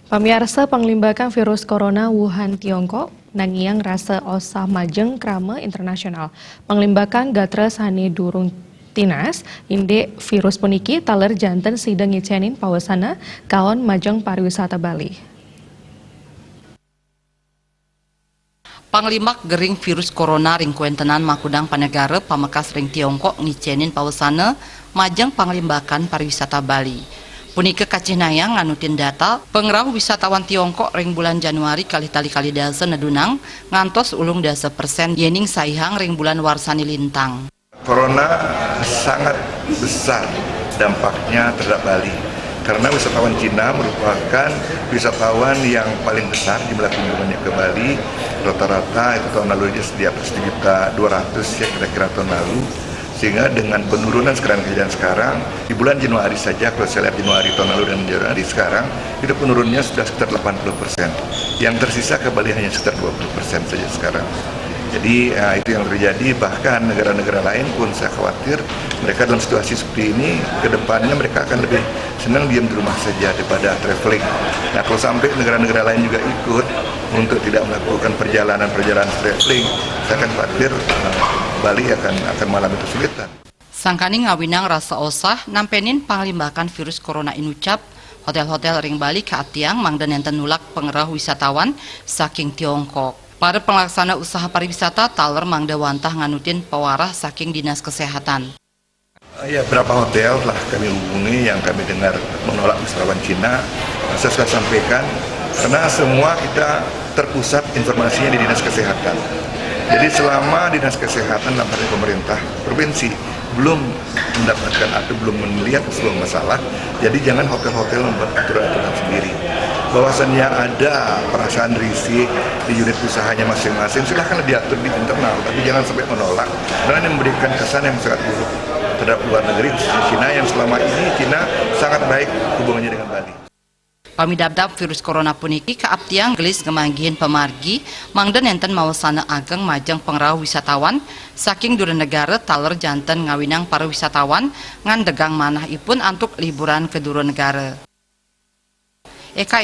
Pamirsa panglimbakan virus corona Wuhan, Tiongkok, nangiang rasa osah majeng krama internasional. Panglimbakan gatra sani durung tinas, inde virus puniki taler janten sidang ngicenin pawasana kaon majeng pariwisata Bali. Panglimak gering virus corona ring kuentenan makudang panegara pamekas ring Tiongkok ngicenin pawasana majeng panglimbakan pariwisata Bali. Punike kacinayang nganutin data pengrau wisatawan Tiongkok ring bulan Januari kali dasa nedunang ngantos ulung dasa persen yening saihang ring bulan warsani lintang. Corona sangat besar dampaknya terhadap Bali karena wisatawan Cina merupakan wisatawan yang paling besar jumlah kunjungannya ke Bali. Rata-rata itu tahun lalu aja di atas 1.200.000 ya kira-kira tahun lalu. Sehingga dengan penurunan kejadian sekarang, di bulan Januari saja, kalau saya lihat Januari tahun lalu dan Januari sekarang, itu penurunannya sudah sekitar 80%. Yang tersisa ke Bali hanya sekitar 20% saja sekarang. Jadi itu yang terjadi, bahkan negara-negara lain pun saya khawatir mereka dalam situasi seperti ini, ke depannya mereka akan lebih senang diam di rumah saja daripada traveling. Nah kalau sampai negara-negara lain juga ikut untuk tidak melakukan perjalanan traveling, saya akan khawatir Bali akan mengalami kesulitan. Sangkani ngawinang rasa osah nampenin panglimbakan virus corona inucap hotel-hotel ring Bali kaatiang mangdan enten nulak pengerah wisatawan saking Tiongkok. Para pelaksana usaha pariwisata taler mangda wantah nganutin pewarah saking dinas kesehatan. Ya, berapa hotel telah kami hubungi yang kami dengar menolak wisatawan Cina. Saya sudah sampaikan karena semua kita terpusat informasinya di dinas kesehatan. Jadi selama dinas kesehatan dalam hal pemerintah provinsi belum mendapatkan atau belum melihat sebuah masalah, jadi jangan hotel-hotel membuat aturan-aturan sendiri. Bahwasannya ada perasaan risih di unit usahanya masing-masing, silahkan diatur di internal, tapi jangan sampai menolak. Karena ini memberikan kesan yang sangat buruk terhadap luar negeri, khususnya Cina yang selama ini Cina sangat baik hubungannya dengan Bali. Pamidabdab virus corona puniki kaaptiang gelis gemanggihin pemargi mangden enten mawasana ageng majeng pengrau wisatawan saking dura negara taler janten ngawinang para wisatawan ngan degang manah ipun antuk liburan ke dura negara. Eka